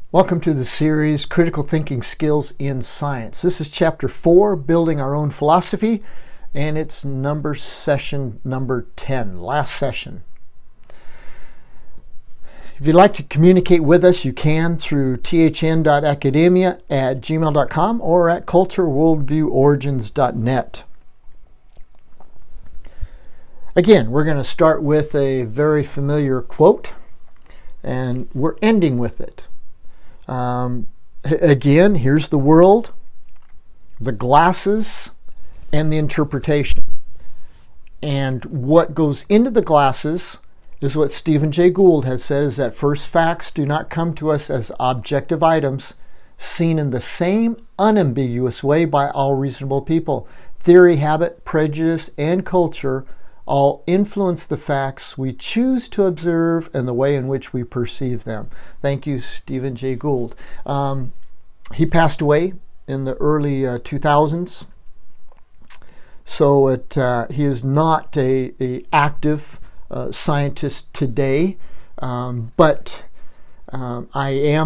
Welcome to the series, Critical Thinking Skills in Science. This is Chapter 4, Building Our Own Philosophy, and it's session number 10, last session. If you'd like to communicate with us, you can through thn.academia@gmail.com or at cultureworldvieworigins.net. Again, we're going to start with a very familiar quote, and we're ending with it. Again, here's the world, the glasses, and the interpretation. And what goes into the glasses is what Stephen Jay Gould has said, is that first facts do not come to us as objective items seen in the same unambiguous way by all reasonable people. Theory, habit, prejudice, and culture all influence the facts we choose to observe and the way in which we perceive them. Thank you, Stephen Jay Gould. He passed away in the early 2000s, so he is not a active scientist today, but I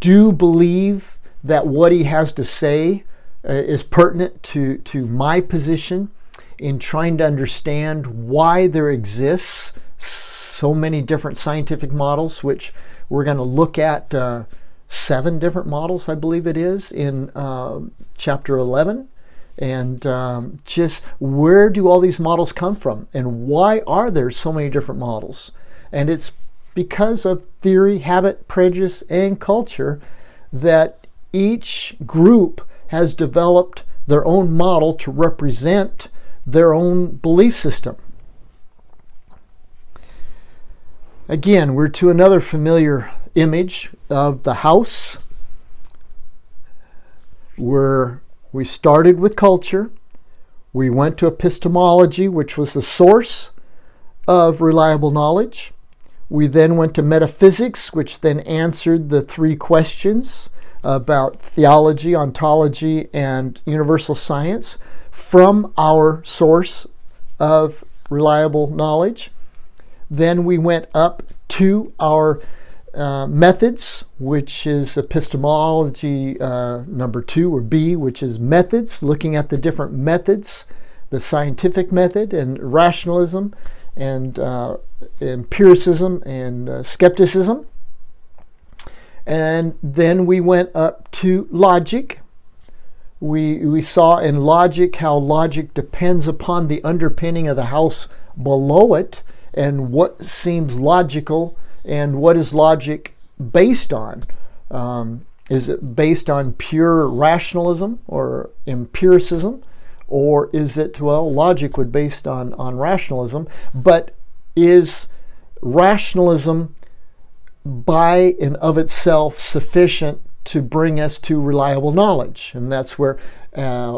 do believe that what he has to say is pertinent to my position in trying to understand why there exists so many different scientific models, which we're going to look at 7 different models, I believe it is, in Chapter 11. And just where do all these models come from? And why are there so many different models? And it's because of theory, habit, prejudice, and culture that each group has developed their own model to represent their own belief system. Again, we're to another familiar image of the house, where we started with culture, we went to epistemology, which was the source of reliable knowledge. We then went to metaphysics, which then answered the 3 questions about theology, ontology, and universal science from our source of reliable knowledge. Then we went up to our methods, which is epistemology number 2, or B, which is methods, looking at the different methods, the scientific method and rationalism and empiricism and skepticism. And then we went up to logic. We saw in logic how logic depends upon the underpinning of the house below it, and what seems logical and what is logic based on. Is it based on pure rationalism or empiricism? Or is it, logic would be based on rationalism, but is rationalism by and of itself sufficient to bring us to reliable knowledge? And that's where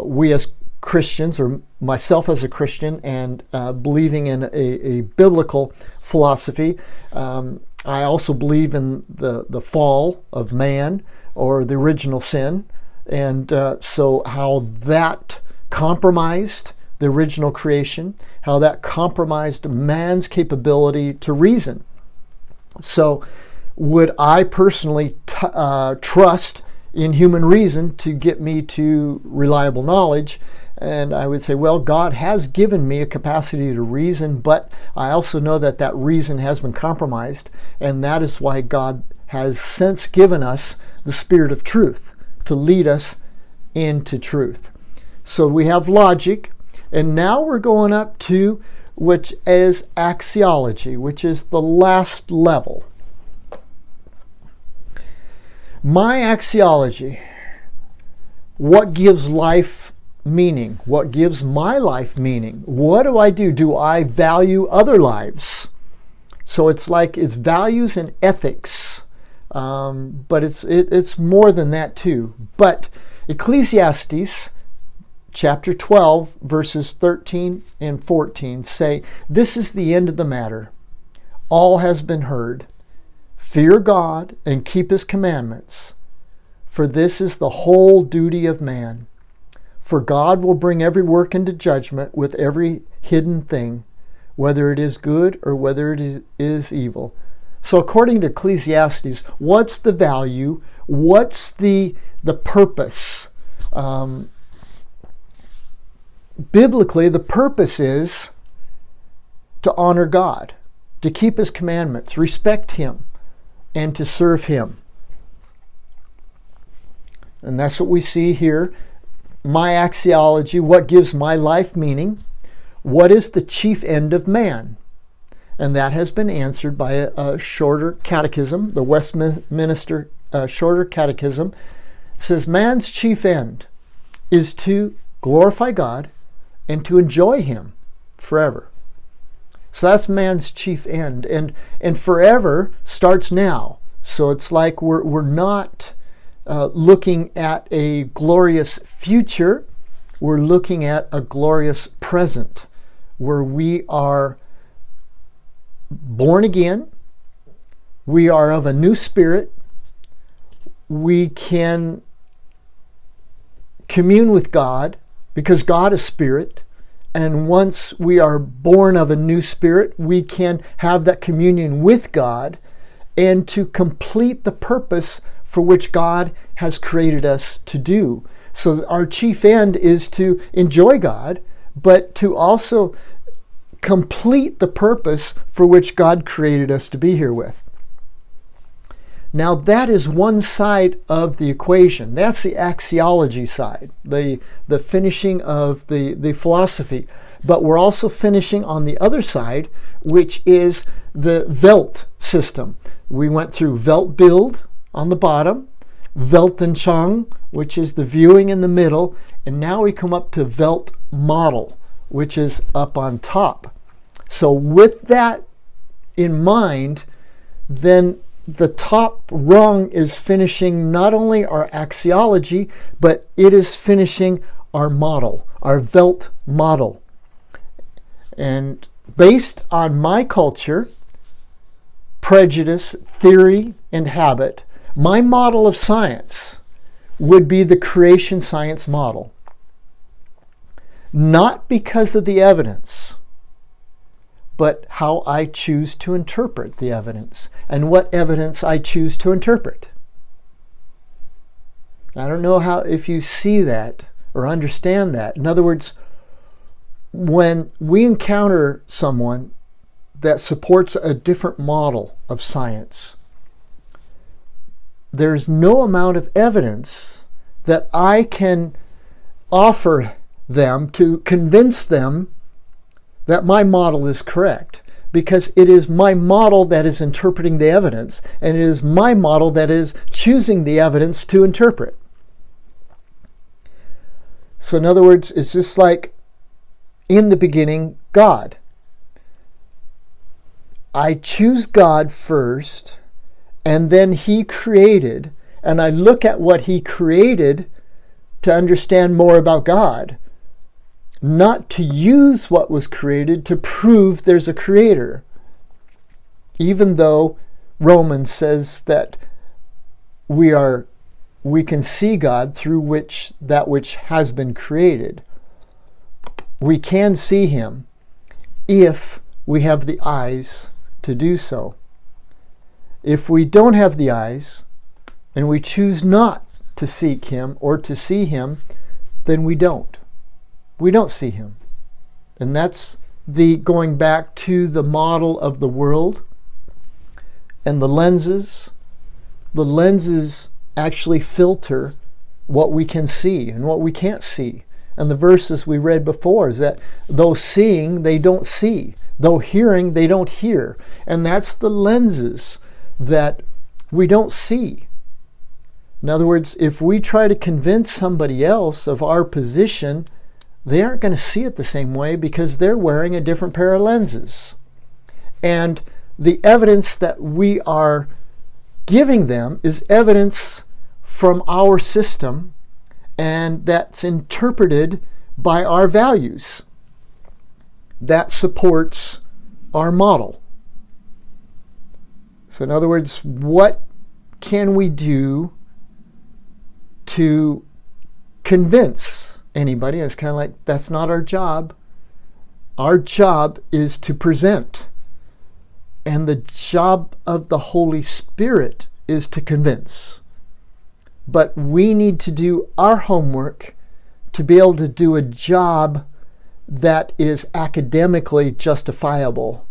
we as Christians, or myself as a Christian, and believing in a biblical philosophy, I also believe in the fall of man, or the original sin, and so how that compromised the original creation, how that compromised man's capability to reason. So would I personally trust in human reason to get me to reliable knowledge? And I would say, well, God has given me a capacity to reason, but I also know that that reason has been compromised, and that is why God has since given us the Spirit of truth to lead us into truth. So we have logic, and now we're going up to which is axiology, which is the last level. My axiology, what gives life meaning? What gives my life meaning? What do I do? Do I value other lives? So it's values and ethics, but it's more than that too. But Ecclesiastes chapter 12, verses 13 and 14 say, "This is the end of the matter. All has been heard. Fear God and keep His commandments, for this is the whole duty of man. For God will bring every work into judgment with every hidden thing, whether it is good or whether it is evil. So according to Ecclesiastes, what's the value? What's the purpose? Biblically, the purpose is to honor God, to keep His commandments, respect Him, and to serve Him. And that's what we see here. My axiology, what gives my life meaning? What is the chief end of man? And that has been answered by a shorter catechism. The Westminster Shorter Catechism says man's chief end is to glorify God and to enjoy Him forever. So that's man's chief end. And forever starts now. So it's like we're not looking at a glorious future. We're looking at a glorious present where we are born again. We are of a new spirit. We can commune with God because God is spirit. And once we are born of a new spirit, we can have that communion with God and to complete the purpose for which God has created us to do. So our chief end is to enjoy God, but to also complete the purpose for which God created us to be here with. Now that is one side of the equation. That's the axiology side, the finishing of the philosophy. But we're also finishing on the other side, which is the Welt system. We went through Weltbild on the bottom, Weltanschauung, which is the viewing in the middle, and now we come up to Weltmodel, which is up on top. So with that in mind, then the top rung is finishing not only our axiology, but it is finishing our model, our Welt model. And based on my culture, prejudice, theory, and habit, my model of science would be the creation science model. Not because of the evidence, but how I choose to interpret the evidence and what evidence I choose to interpret. I don't know if you see that or understand that. In other words, when we encounter someone that supports a different model of science, there's no amount of evidence that I can offer them to convince them that my model is correct, because it is my model that is interpreting the evidence, and it is my model that is choosing the evidence to interpret. So in other words, it's just like in the beginning, God. I choose God first, and then He created, and I look at what He created to understand more about God. Not to use what was created to prove there's a creator. Even though Romans says that we can see God through that which has been created. We can see Him if we have the eyes to do so. If we don't have the eyes and we choose not to seek Him or to see Him, then we don't. We don't see Him. And that's going back to the model of the world and the lenses. The lenses actually filter what we can see and what we can't see. And the verses we read before is that though seeing, they don't see. Though hearing, they don't hear. And that's the lenses that we don't see. In other words, if we try to convince somebody else of our position, they aren't going to see it the same way because they're wearing a different pair of lenses. And the evidence that we are giving them is evidence from our system, and that's interpreted by our values. That supports our model. So in other words, what can we do to convince anybody? It's kind of like, that's not our job. Our job is to present And the job of the Holy Spirit is to convince. But we need to do our homework to be able to do a job that is academically justifiable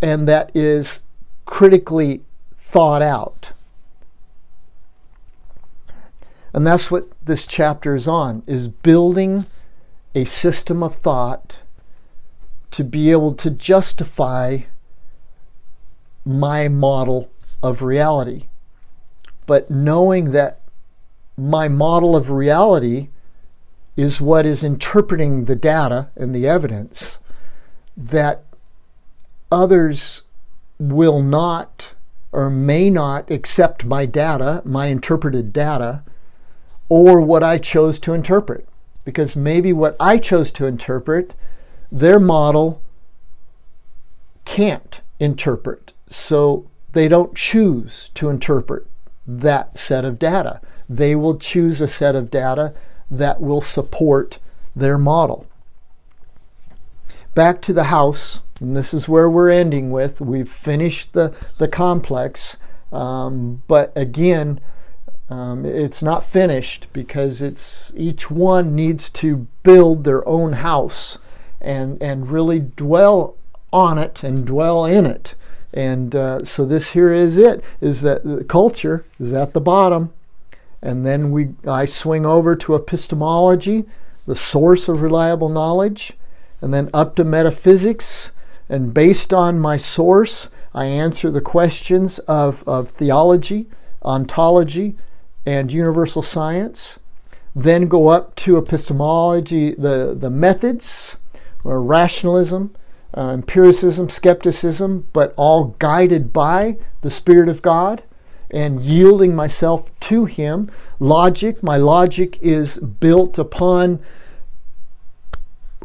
and that is critically thought out. And that's what this chapter is on, is building a system of thought to be able to justify my model of reality. But knowing that my model of reality is what is interpreting the data and the evidence, that others will not or may not accept my data, my interpreted data, or what I chose to interpret. Because maybe what I chose to interpret, their model can't interpret. So they don't choose to interpret that set of data. They will choose a set of data that will support their model. Back to the house, and this is where we're ending with. We've finished the complex, but again, it's not finished because each one needs to build their own house and really dwell on it and dwell in it. And so this here is that the culture is at the bottom. And then I swing over to epistemology, the source of reliable knowledge, and then up to metaphysics. And based on my source, I answer the questions of theology, ontology, and universal science. Then go up to epistemology, the methods, or rationalism, empiricism, skepticism, but all guided by the Spirit of God and yielding myself to Him. Logic, my logic is built upon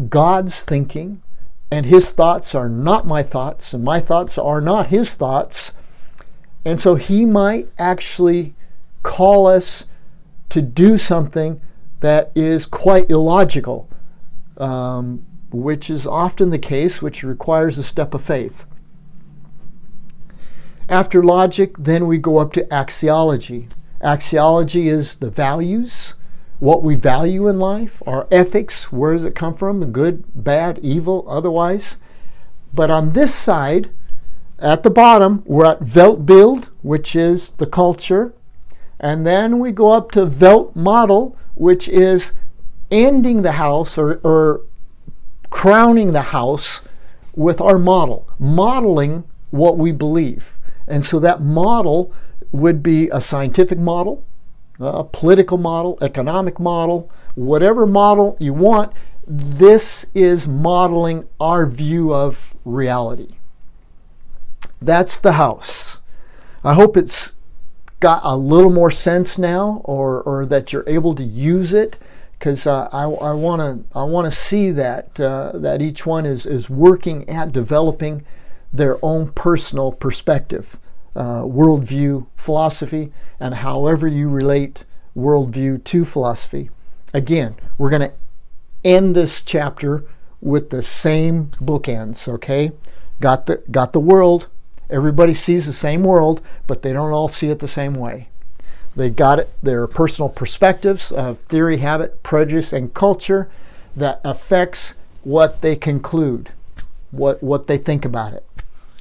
God's thinking, and His thoughts are not my thoughts, and my thoughts are not His thoughts. And so He might actually call us to do something that is quite illogical, which is often the case, which requires a step of faith. After logic, then we go up to axiology. Axiology is the values, what we value in life, our ethics, where does it come from, good, bad, evil, otherwise. But on this side, at the bottom, we're at Weltbild, which is the culture. And then we go up to Weltmodel, which is ending the house or crowning the house with our model, modeling what we believe. And so that model would be a scientific model, a political model, economic model, whatever model you want. This is modeling our view of reality. That's the house. I hope it's got a little more sense now, or that you're able to use it, because I want to see that each one is working at developing their own personal perspective, worldview, philosophy, and however you relate worldview to philosophy. Again, we're going to end this chapter with the same bookends, okay? Got the world. Everybody sees the same world, but they don't all see it the same way. They got it, their personal perspectives of theory, habit, prejudice, and culture that affects what they conclude, what they think about it.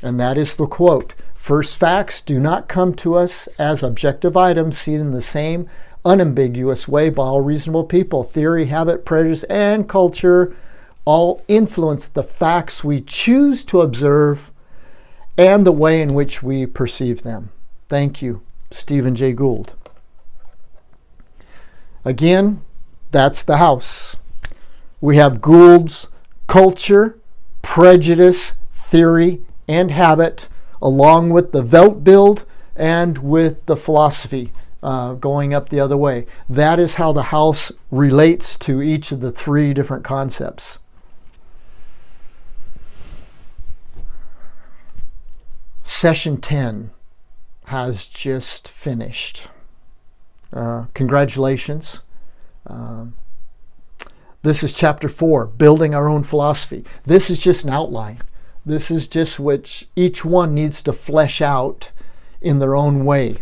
And that is the quote, "First facts do not come to us as objective items seen in the same unambiguous way by all reasonable people. Theory, habit, prejudice, and culture all influence the facts we choose to observe and the way in which we perceive them." Thank you, Stephen Jay Gould. Again, that's the house. We have Gould's culture, prejudice, theory, and habit, along with the Weltbild and with the philosophy going up the other way. That is how the house relates to each of the three different concepts. Session 10 has just finished. Congratulations. This is chapter 4, Building Our Own Philosophy. This is just an outline. This is just which each one needs to flesh out in their own way.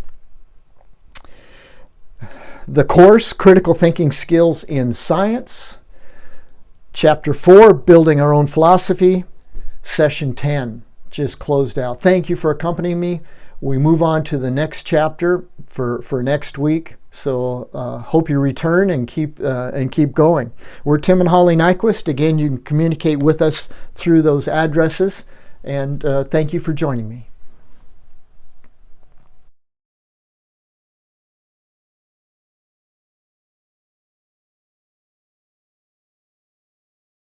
The course, Critical Thinking Skills in Science. Chapter 4, Building Our Own Philosophy. Session 10 just closed out. Thank you for accompanying me. We move on to the next chapter for next week. So hope you return and keep going. We're Tim and Holly Nyquist. Again, you can communicate with us through those addresses. And thank you for joining me.